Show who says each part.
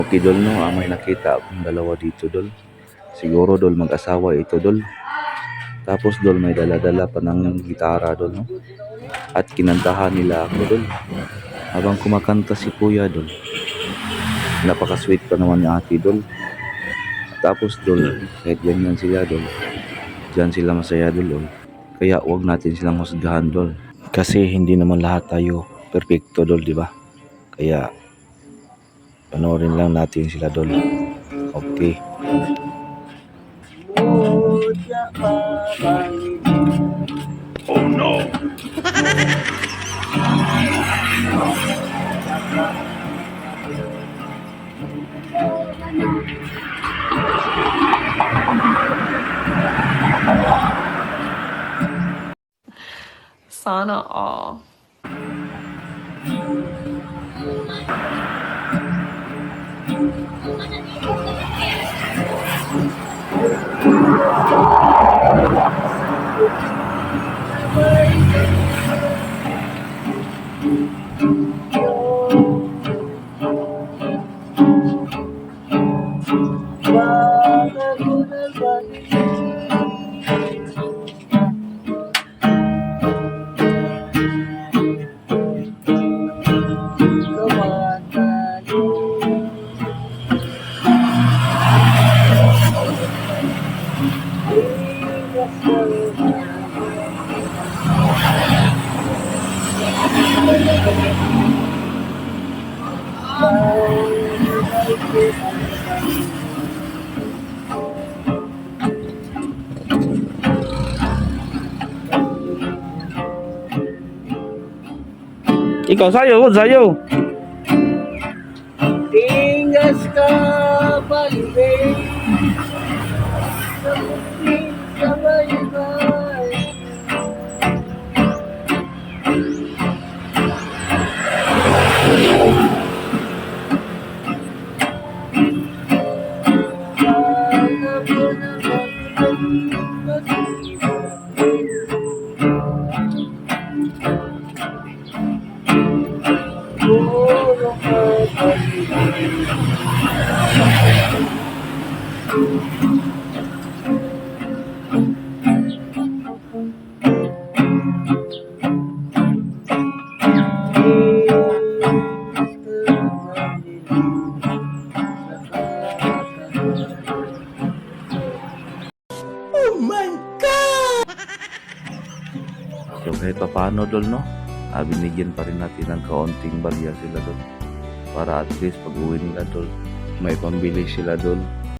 Speaker 1: Okay dol no, may nakita akong dalawa dito dol. Siguro dol mag-asawa ito dol. Tapos dol may dala-dala pa ng gitara dol no. At kinantahan nila ako dol. Habang kumakanta si kuya dol. Napaka-sweet pa naman ni ate dol. Tapos dol, kahit ganyan sila dol. Diyan sila masaya dol. Kaya wag natin silang husgahan dol. Kasi hindi naman lahat tayo perfecto dol, di ba? Kaya panoorin lang natin sila dol. Okay. Oh no.
Speaker 2: Sana all.
Speaker 1: Ikaw sayo, sayo.
Speaker 3: Ingas ka balik sa puting kabaybay. Sana mo naman puro ka balik.
Speaker 1: So kahit pa paano dol no, binigyan pa rin natin ng kaunting barya sila dol. Para at least pag uwi nila dol, may pambili sila dol.